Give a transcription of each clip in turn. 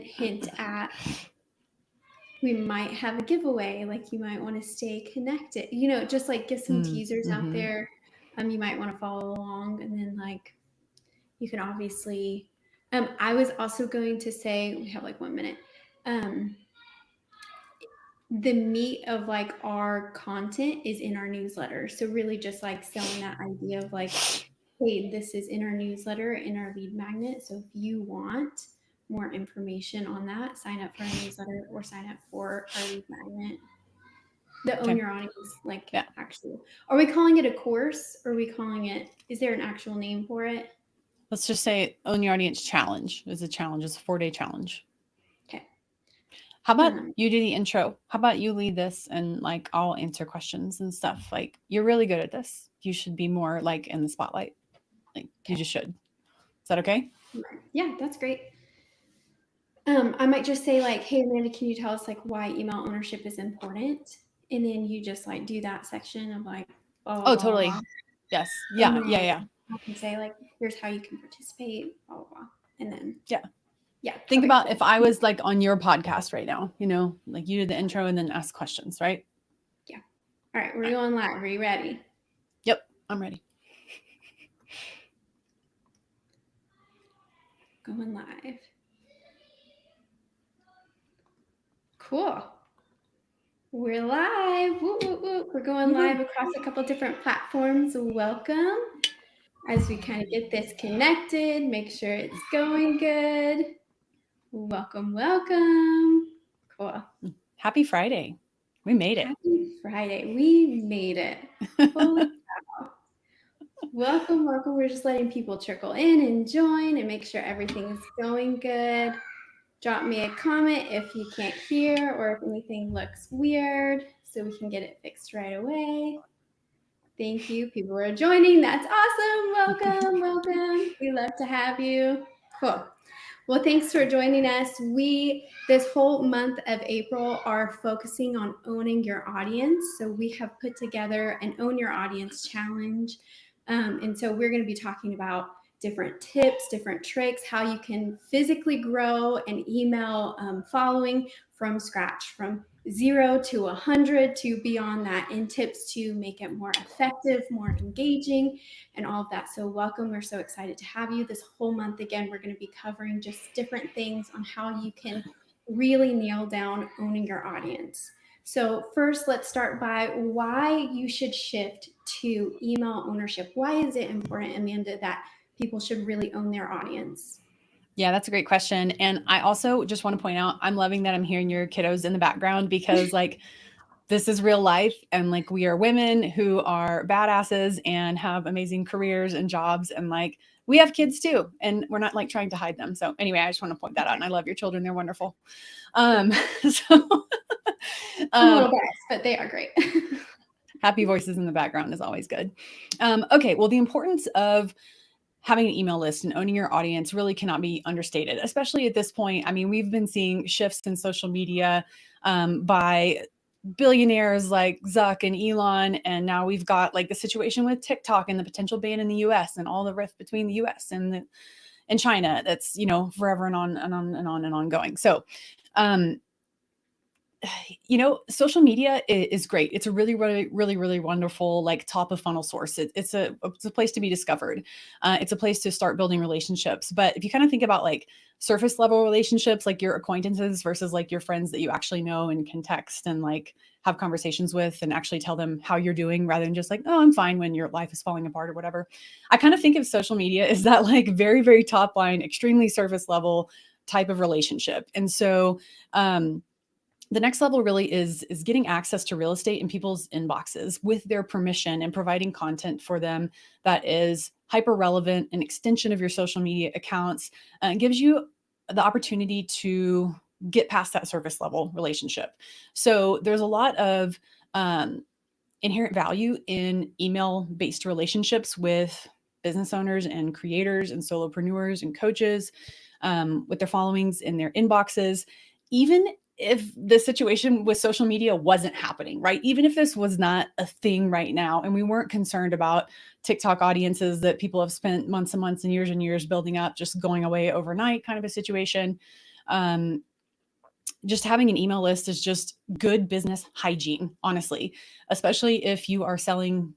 hint at we might have a giveaway, like you might want to stay connected, just like give some teasers out there. You might want to follow along, and then like you can obviously I was also going to say, we have like 1 minute. The meat of like our content is in our newsletter. So really just like selling that idea of like, hey, this is in our newsletter, in our lead magnet. So if you want more information on that, sign up for our newsletter or sign up for our lead magnet. The Own Your Audience, like actually. Are we calling it a course, or are we calling it, is there an actual name for it? Let's just say Own Your Audience Challenge is a challenge. It's a 4-day challenge. Okay. How about you do the intro? How about you lead this and like I'll answer questions and stuff. Like you're really good at this. You should be more like in the spotlight. Like you just should. Is that okay? Yeah, that's great. I might just say like, hey, Amanda, can you tell us like why email ownership is important? And then you just like do that section of like, blah, blah, totally. Blah. Yes. Yeah. Yeah. I can say like, here's how you can participate, blah, blah, blah. And then, yeah. Think about if I was like on your podcast right now, like you do the intro and then ask questions, right? Yeah. All right. We're going live. Are you ready? Yep. I'm ready. Going live. Cool. We're live. Woo, woo, woo. We're going live across a couple different platforms. Welcome. As we kind of get this connected, make sure it's going good. Welcome, welcome. Cool. Happy Friday. We made it. Happy Friday. We made it. Holy cow. Welcome, welcome. We're just letting people trickle in and join and make sure everything's going good. Drop me a comment if you can't hear or if anything looks weird so we can get it fixed right away. Thank you. People are joining. That's awesome. Welcome, welcome. We love to have you. Cool. Well, thanks for joining us. We, this whole month of April, are focusing on owning your audience. So we have put together an Own Your Audience challenge. And so we're going to be talking about different tips, different tricks, how you can physically grow an email following from scratch, from 0 to 100 to beyond that, and tips to make it more effective, more engaging, and all of that. So welcome. We're so excited to have you this whole month. Again, we're going to be covering just different things on how you can really nail down owning your audience. So first, let's start by why you should shift to email ownership. Why is it important, Amanda, that people should really own their audience? Yeah, that's a great question. And I also just want to point out, I'm loving that I'm hearing your kiddos in the background because like this is real life. And like we are women who are badasses and have amazing careers and jobs. And like we have kids too. And we're not like trying to hide them. So anyway, I just want to point that out. And I love your children. They're wonderful. I'm a little biased, but they are great. Happy voices in the background is always good. Okay. Well, the importance of having an email list and owning your audience really cannot be understated, especially at this point. I mean, we've been seeing shifts in social media by billionaires like Zuck and Elon. And now we've got like the situation with TikTok and the potential ban in the US and all the rift between the US and China that's, forever and on and on and on and on going. So, social media is great. It's a really, really, really, really wonderful, like top of funnel source. It's a place to be discovered. It's a place to start building relationships. But if you kind of think about like surface level relationships, like your acquaintances versus like your friends that you actually know and can text and like have conversations with and actually tell them how you're doing rather than just like, oh, I'm fine when your life is falling apart or whatever. I kind of think of social media as that like very, very top line, extremely surface level type of relationship. And so, the next level really is getting access to real estate in people's inboxes with their permission and providing content for them that is hyper relevant, an extension of your social media accounts, and gives you the opportunity to get past that surface level relationship. So there's a lot of inherent value in email-based relationships with business owners and creators and solopreneurs and coaches with their followings in their inboxes, even if the situation with social media wasn't happening, right? Even if this was not a thing right now, and we weren't concerned about TikTok audiences that people have spent months and months and years building up, just going away overnight kind of a situation. Just having an email list is just good business hygiene, honestly, especially if you are selling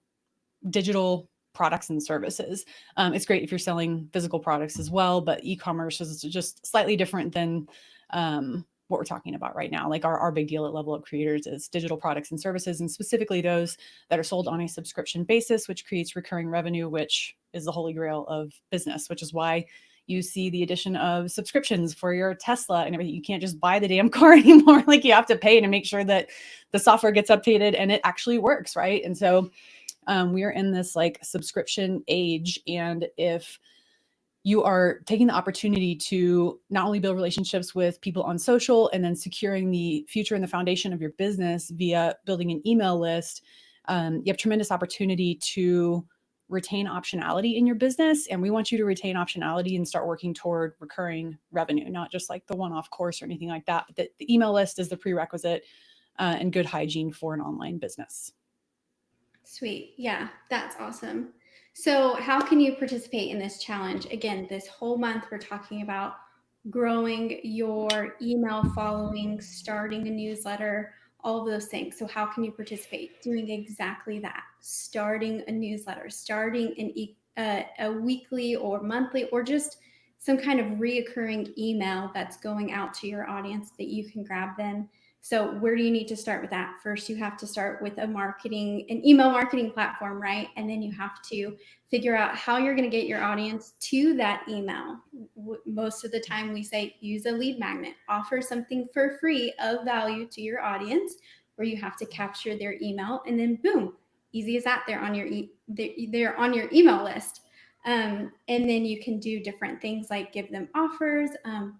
digital products and services. It's great if you're selling physical products as well, but e-commerce is just slightly different than what we're talking about right now. Like our big deal at Level Up Creators is digital products and services, and specifically those that are sold on a subscription basis, which creates recurring revenue, which is the holy grail of business, which is why you see the addition of subscriptions for your Tesla and everything. You can't just buy the damn car anymore. Like you have to pay to make sure that the software gets updated and it actually works, right? And so we are in this like subscription age. And if you are taking the opportunity to not only build relationships with people on social and then securing the future and the foundation of your business via building an email list, you have tremendous opportunity to retain optionality in your business. And we want you to retain optionality and start working toward recurring revenue, not just like the one-off course or anything like that, but the email list is the prerequisite and good hygiene for an online business. Sweet. Yeah, that's awesome. So, how can you participate in this challenge? Again, this whole month we're talking about growing your email following, starting a newsletter, all of those things. So, how can you participate? Doing exactly that. Starting a newsletter, starting a weekly or monthly or just some kind of reoccurring email that's going out to your audience that you can grab them. So where do you need to start with that? First, you have to start with an email marketing platform, right? And then you have to figure out how you're going to get your audience to that email. Most of the time we say use a lead magnet, offer something for free of value to your audience where you have to capture their email, and then boom, easy as that. They're on your email list. And then you can do different things like give them offers.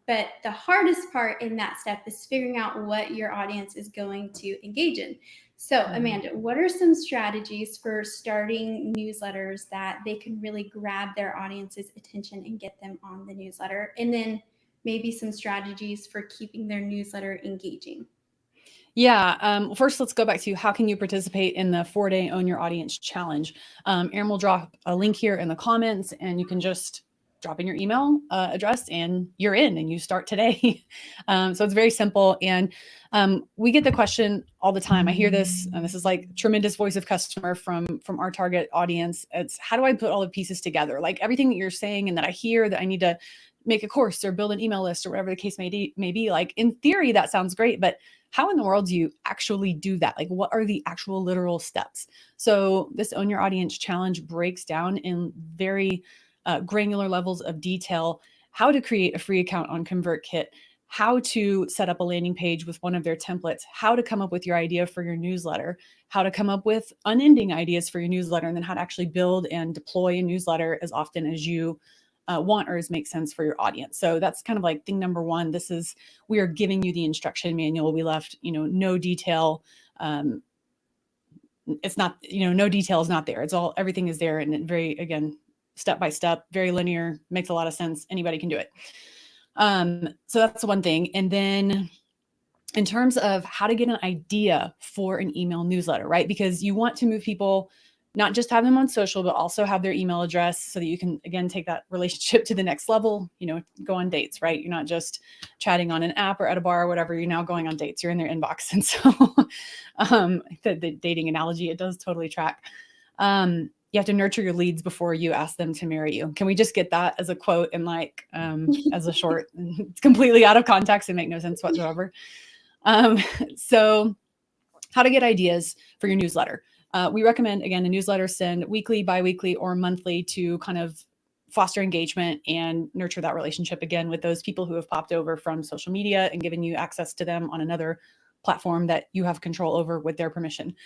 But the hardest part in that step is figuring out what your audience is going to engage in. So, Amanda, what are some strategies for starting newsletters that they can really grab their audience's attention and get them on the newsletter? And then maybe some strategies for keeping their newsletter engaging. Yeah. First, let's go back to how can you participate in the 4-day Own Your Audience Challenge. Erin will drop a link here in the comments, and you can just drop in your email address and you're in and you start today. So it's very simple. And we get the question all the time. I hear this, and this is like tremendous voice of customer from our target audience. It's how do I put all the pieces together? Like everything that you're saying and that I hear that I need to make a course or build an email list or whatever the case may be. Like in theory, that sounds great, but how in the world do you actually do that? Like what are the actual literal steps? So this Own Your Audience Challenge breaks down in very granular levels of detail how to create a free account on ConvertKit, how to set up a landing page with one of their templates, how to come up with your idea for your newsletter, how to come up with unending ideas for your newsletter, and then how to actually build and deploy a newsletter as often as you want or as makes sense for your audience. So that's kind of like thing number one. We are giving you the instruction manual. We left, no detail. It's not, no detail is not there. Everything is there. And very, again, step by step, very linear, makes a lot of sense. Anybody can do it. So that's one thing. And then in terms of how to get an idea for an email newsletter, right? Because you want to move people, not just have them on social, but also have their email address so that you can, again, take that relationship to the next level, go on dates, right? You're not just chatting on an app or at a bar or whatever. You're now going on dates. You're in their inbox. And so the dating analogy, it does totally track. You have to nurture your leads before you ask them to marry you. Can we just get that as a quote and as a short? It's completely out of context and make no sense whatsoever. So how to get ideas for your newsletter. We recommend, again, a newsletter send weekly, biweekly, or monthly to kind of foster engagement and nurture that relationship again with those people who have popped over from social media and given you access to them on another platform that you have control over with their permission.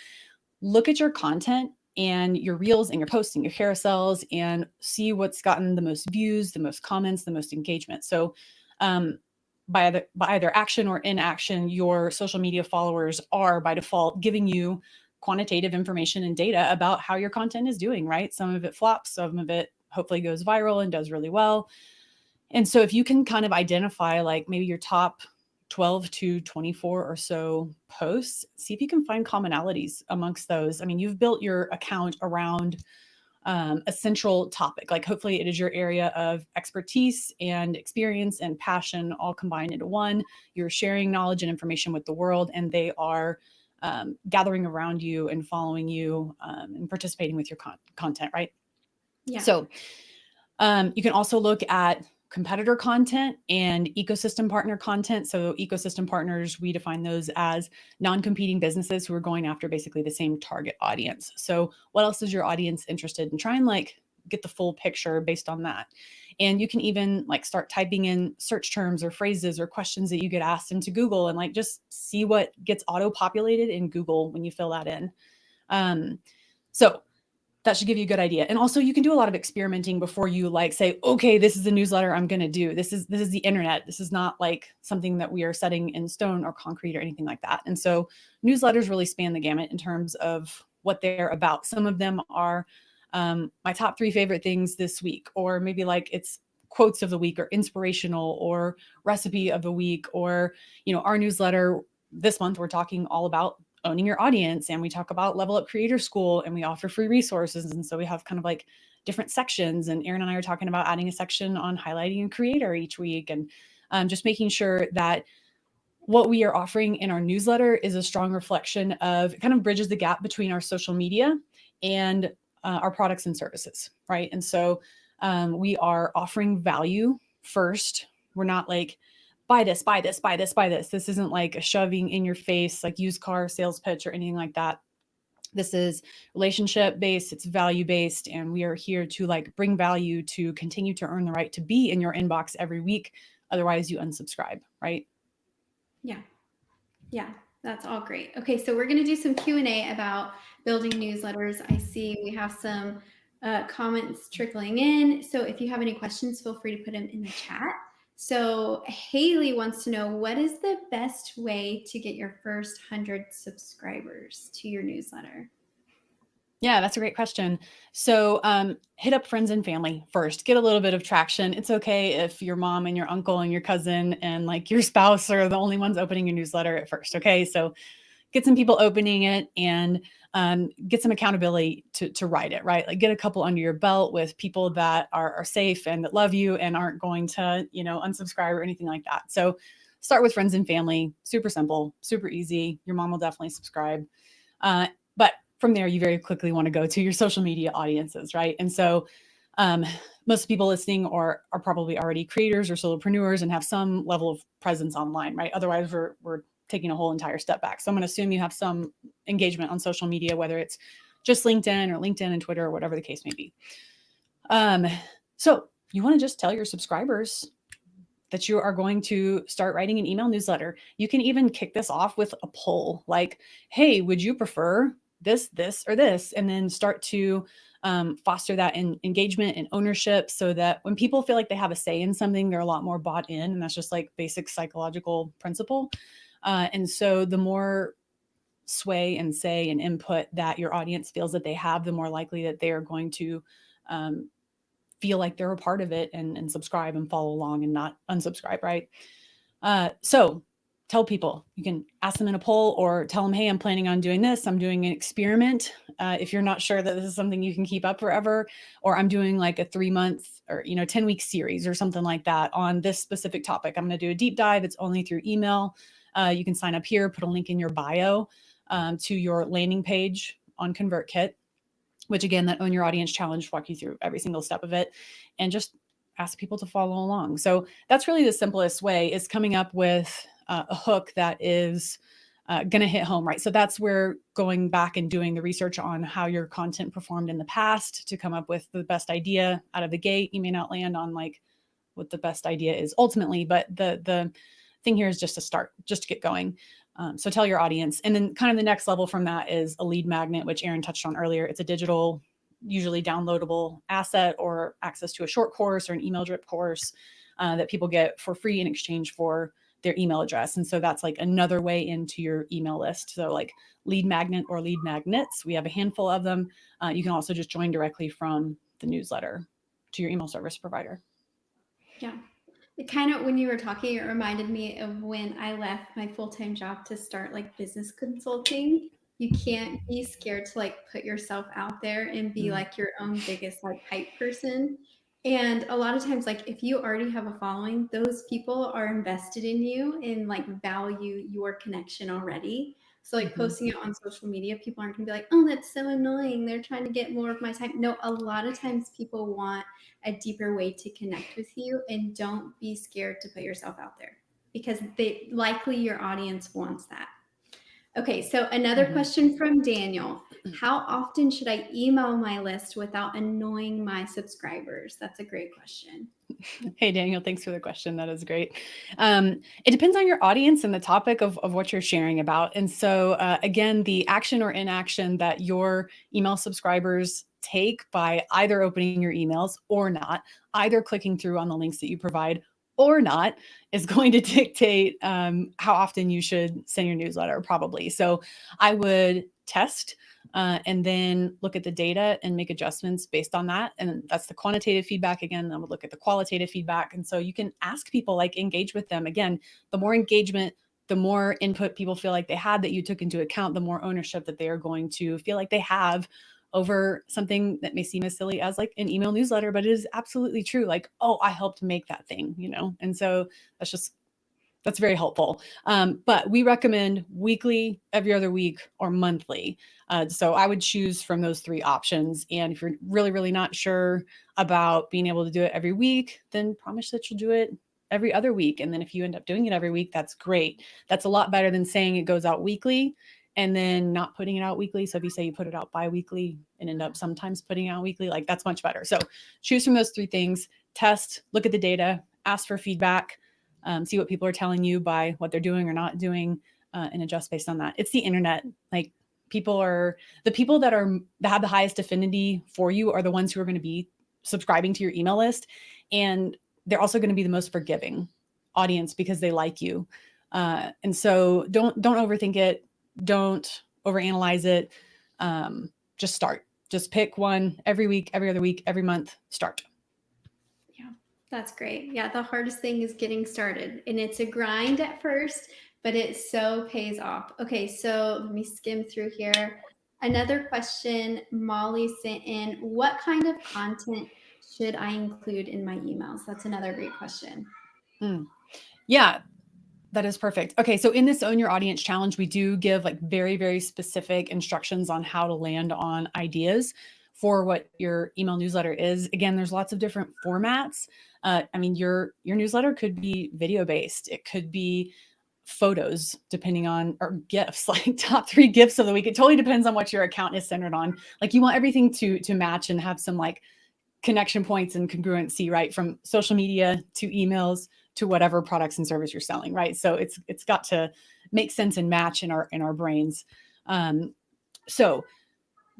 Look at your content and your reels and your posts and your carousels and see what's gotten the most views, the most comments, the most engagement. So by either action or inaction, your social media followers are by default giving you quantitative information and data about how your content is doing, right? Some of it flops, some of it hopefully goes viral and does really well. And so if you can kind of identify like maybe your top 12 to 24 or so posts, see if you can find commonalities amongst those. I mean, you've built your account around a central topic. Like hopefully it is your area of expertise and experience and passion all combined into one. You're sharing knowledge and information with the world, and they are gathering around you and following you and participating with your content, right? Yeah. So you can also look at competitor content and ecosystem partner content. So ecosystem partners, we define those as non-competing businesses who are going after basically the same target audience. So what else is your audience interested in? Try and like get the full picture based on that. And you can even like start typing in search terms or phrases or questions that you get asked into Google and like just see what gets auto-populated in Google when you fill that in. So that should give you a good idea. And also you can do a lot of experimenting before you like say, okay, this is the newsletter I'm going to do. This is the internet. This is not like something that we are setting in stone or concrete or anything like that. And so newsletters really span the gamut in terms of what they're about. Some of them are my top 3 favorite things this week, or maybe like it's quotes of the week or inspirational or recipe of the week, or, our newsletter this month, we're talking all about owning your audience, and we talk about Level Up Creator School, and we offer free resources. And so we have kind of like different sections, and Erin and I are talking about adding a section on highlighting a creator each week, and just making sure that what we are offering in our newsletter is a strong reflection of, it kind of bridges the gap between our social media and our products and services, right? And so we are offering value first. We're not like, buy this, buy this, buy this, buy this. This isn't like a shoving in your face, like used car sales pitch or anything like that. This is relationship based, it's value based, and we are here to like bring value to continue to earn the right to be in your inbox every week. Otherwise, you unsubscribe, right? Yeah. Yeah, that's all great. Okay, so we're going to do some Q&A about building newsletters. I see we have some comments trickling in. So if you have any questions, feel free to put them in the chat. So Haley wants to know, what is the best way to get your first 100 subscribers to your newsletter? Yeah, that's a great question. So hit up friends and family first, get a little bit of traction. It's okay if your mom and your uncle and your cousin and like your spouse are the only ones opening your newsletter at first. Okay. So get some people opening it, and get some accountability to write it, right? Like get a couple under your belt with people that are safe and that love you and aren't going to, unsubscribe or anything like that. So start with friends and family, super simple, super easy. Your mom will definitely subscribe. But from there, you very quickly want to go to your social media audiences, right? And so most people listening are probably already creators or solopreneurs and have some level of presence online, right? Otherwise, we're taking a whole entire step back. So I'm going to assume you have some engagement on social media, whether it's just LinkedIn and Twitter or whatever the case may be. So you want to just tell your subscribers that you are going to start writing an email newsletter. You can even kick this off with a poll like, hey, would you prefer this, or this? And then start to foster that engagement and ownership, so that when people feel like they have a say in something, they're a lot more bought in. And that's just like basic psychological principle. And so the more sway and say and input that your audience feels that they have, the more likely that they are going to feel like they're a part of it and subscribe and follow along and not unsubscribe, right? So tell people, you can ask them in a poll or tell them, hey, I'm planning on doing this. I'm doing an experiment. If you're not sure that this is something you can keep up forever, or I'm doing like a 3-month or 10-week series or something like that on this specific topic. I'm going to do a deep dive. It's only through email. You can sign up here, put a link in your bio to your landing page on ConvertKit, which again, that Own Your Audience Challenge, walk you through every single step of it and just ask people to follow along. So that's really the simplest way, is coming up with a hook that is going to hit home, right? So that's where going back and doing the research on how your content performed in the past to come up with the best idea out of the gate. You may not land on like what the best idea is ultimately, but the thing here is just to start, just to get going. So tell your audience. And then kind of the next level from that is a lead magnet, which Erin touched on earlier. It's a digital, usually downloadable asset or access to a short course or an email drip course that people get for free in exchange for their email address. And so that's like another way into your email list. So like lead magnet or lead magnets, we have a handful of them. You can also just join directly from the newsletter to your email service provider. Yeah. It kind of, when you were talking, it reminded me of when I left my full-time job to start like business consulting. You can't be scared to like put yourself out there and be like your own biggest like hype person. And a lot of times, like if you already have a following, those people are invested in you and like value your connection already. So like Mhm. posting it on social media, people aren't gonna be like, oh, that's so annoying. They're trying to get more of my time. No, a lot of times people want a deeper way to connect with you, and don't be scared to put yourself out there because they likely your audience wants that. Okay, so another Mhm. question from Daniel. How often should I email my list without annoying my subscribers? That's a great question. Hey, Daniel, thanks for the question. That is great. It depends on your audience and the topic of what you're sharing about. And so, again, the action or inaction that your email subscribers take by either opening your emails or not, either clicking through on the links that you provide or not, is going to dictate how often you should send your newsletter, probably. So, I would test and then look at the data and make adjustments based on that. And that's the quantitative feedback. Again, then we'll look at the qualitative feedback. And so you can ask people, like engage with them. Again, the more engagement, the more input people feel like they had that you took into account, the more ownership that they are going to feel like they have over something that may seem as silly as like an email newsletter, but it is absolutely true. Like, oh, I helped make that thing, you know? And so that's very helpful. But we recommend weekly, every other week, or monthly. So I would choose from those three options. And if you're really, really not sure about being able to do it every week, then promise that you'll do it every other week. And then if you end up doing it every week, that's great. That's a lot better than saying it goes out weekly and then not putting it out weekly. So if you say you put it out bi-weekly and end up sometimes putting it out weekly, like that's much better. So choose from those three things, test, look at the data, ask for feedback, see what people are telling you by what they're doing or not doing, and adjust based on that. It's the internet. Like the people that have the highest affinity for you are the ones who are going to be subscribing to your email list, and they're also going to be the most forgiving audience because they like you. And so don't overthink it. Don't overanalyze it. Just start. Just pick one every week, every other week, every month. Start. Yeah, that's great. Yeah, the hardest thing is getting started, and it's a grind at first, but it so pays off. Okay, so let me skim through here. Another question Molly sent in: what kind of content should I include in my emails? That's another great question. Mm. Yeah, that is perfect. Okay, so in this Own Your Audience challenge, we do give like very, very specific instructions on how to land on ideas for what your email newsletter is. Again, there's lots of different formats. I mean, your newsletter could be video based. It could be photos, depending on, or gifts, like top 3 gifts of the week. It totally depends on what your account is centered on. Like you want everything to match and have some like connection points and congruency, right? From social media to emails to whatever products and service you're selling, right? So it's got to make sense and match in our brains. So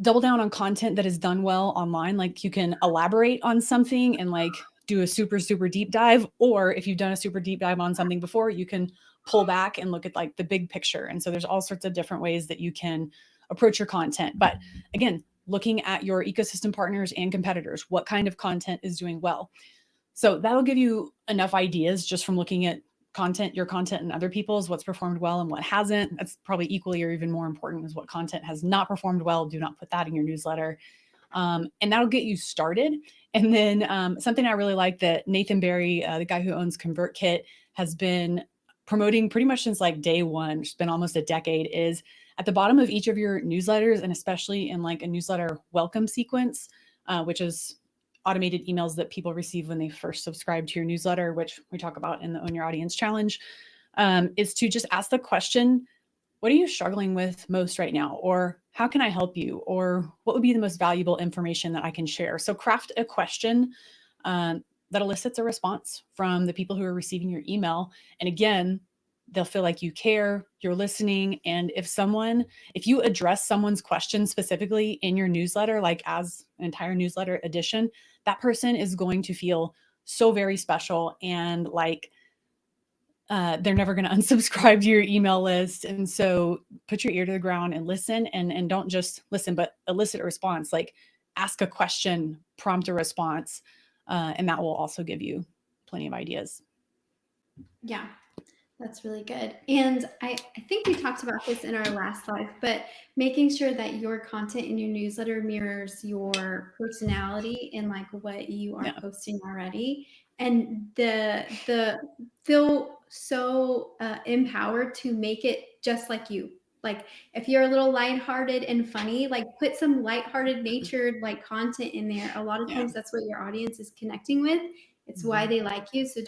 double down on content that is done well online. Like you can elaborate on something and like do a super, super deep dive. Or if you've done a super deep dive on something before, you can pull back and look at like the big picture. And so there's all sorts of different ways that you can approach your content. But again, looking at your ecosystem partners and competitors, what kind of content is doing well. So that'll give you enough ideas just from looking at your content and other people's, what's performed well and what hasn't. That's probably equally or even more important is what content has not performed well. Do not put that in your newsletter. And that'll get you started. And then something I really like that Nathan Barry, the guy who owns ConvertKit, has been promoting pretty much since like day one, it's been almost a decade, is at the bottom of each of your newsletters, and especially in like a newsletter welcome sequence, which is automated emails that people receive when they first subscribe to your newsletter, which we talk about in the Own Your Audience challenge, is to just ask the question, what are you struggling with most right now? Or how can I help you? Or what would be the most valuable information that I can share? So craft a question that elicits a response from the people who are receiving your email. And again, they'll feel like you care, you're listening. And if you address someone's question specifically in your newsletter, like as an entire newsletter edition, that person is going to feel so very special and like they're never going to unsubscribe to your email list. And so put your ear to the ground and listen, and don't just listen, but elicit a response, like ask a question, prompt a response. And that will also give you plenty of ideas. Yeah, That's really good. And I think we talked about this in our last live, but making sure that your content in your newsletter mirrors your personality and like what you are Yeah. posting already. And the feel so empowered to make it just like you. Like if you're a little lighthearted and funny, like put some lighthearted, natured like content in there. A lot of Yeah. times that's what your audience is connecting with. It's why they like you. So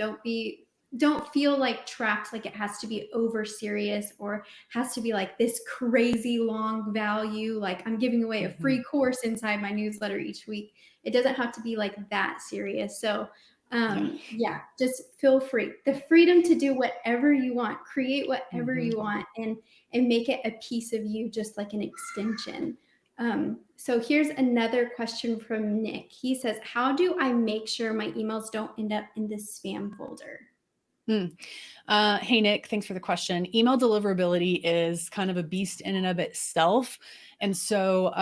don't feel like trapped, like it has to be over serious or has to be like this crazy long value. Like I'm giving away a free course inside my newsletter each week. It doesn't have to be like that serious. So yeah, just feel free. The freedom to do whatever you want, create whatever you want, and make it a piece of you, just like an extension. So here's another question from Nick. He says, how do I make sure my emails don't end up in the spam folder? Hey, Nick, thanks for the question. Email deliverability is kind of a beast in and of itself. And so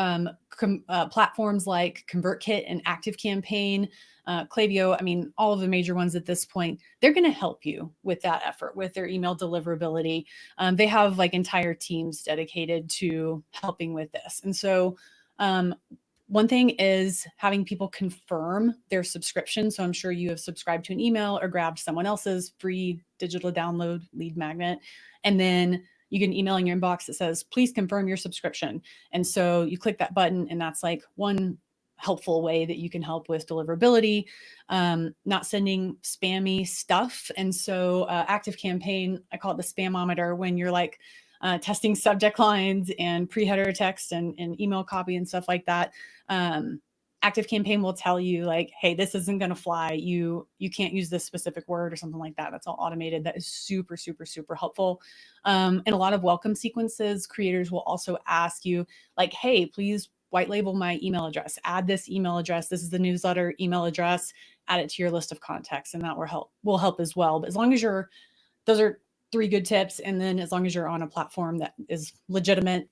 platforms like ConvertKit and ActiveCampaign, Klaviyo, I mean, all of the major ones at this point, they're going to help you with that effort, with their email deliverability. They have like entire teams dedicated to helping with this. And so one thing is having people confirm their subscription. So I'm sure you have subscribed to an email or grabbed someone else's free digital download lead magnet. And then you get an email in your inbox that says, please confirm your subscription. And so you click that button, and that's like one helpful way that you can help with deliverability, not sending spammy stuff. And so ActiveCampaign, I call it the spamometer, when you're like testing subject lines and pre-header text and email copy and stuff like that. ActiveCampaign will tell you like, hey, this isn't going to fly. You can't use this specific word or something like that. That's all automated. That is super, super, super helpful. And a lot of welcome sequences, creators will also ask you like, hey, please white label my email address, add this email address. This is the newsletter email address, add it to your list of contacts. And that will help as well. But as long as those are 3 good tips. And then as long as you're on a platform that is legitimate,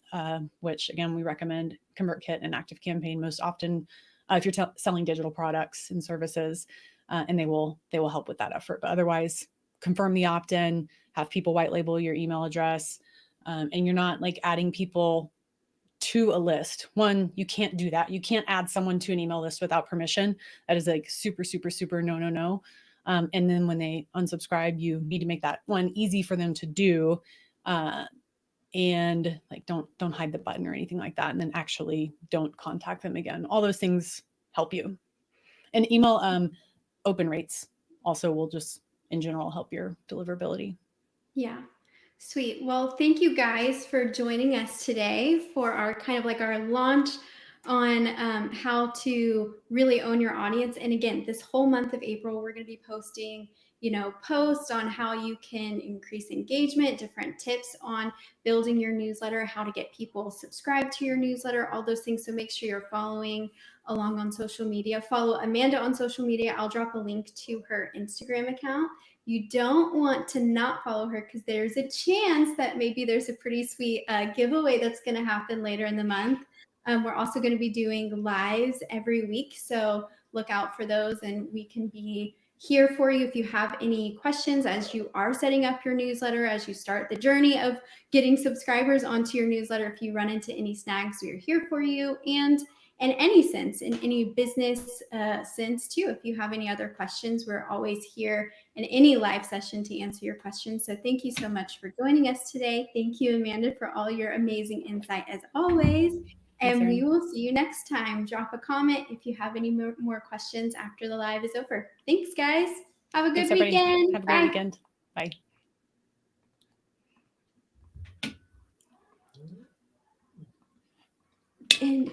which again, we recommend ConvertKit and ActiveCampaign most often if you're selling digital products and services, and they will help with that effort. But otherwise, confirm the opt-in, have people white label your email address, and you're not like adding people to a list. One, you can't do that. You can't add someone to an email list without permission. That is like super, super, super no. And then when they unsubscribe, you need to make that one easy for them to do. And like, don't hide the button or anything like that. And then actually don't contact them again. All those things help you. And email open rates also will just in general help your deliverability. Yeah. Sweet. Well, thank you guys for joining us today for our kind of like our launch on how to really own your audience. And again, this whole month of April, we're going to be posting, posts on how you can increase engagement, different tips on building your newsletter, how to get people subscribed to your newsletter, all those things. So make sure you're following along on social media. Follow Amanda on social media. I'll drop a link to her Instagram account. You don't want to not follow her because there's a chance that maybe there's a pretty sweet giveaway that's going to happen later in the month. We're also going to be doing lives every week, so look out for those, and we can be here for you if you have any questions as you are setting up your newsletter, as you start the journey of getting subscribers onto your newsletter. If you run into any snags, we're here for you. And in any sense, in any business sense too. If you have any other questions, we're always here in any live session to answer your questions. So thank you so much for joining us today. Thank you, Amanda, for all your amazing insight as always. And we will see you next time. Drop a comment if you have any more questions after the live is over. Thanks, guys. Have a good weekend. Have a great weekend. Bye. And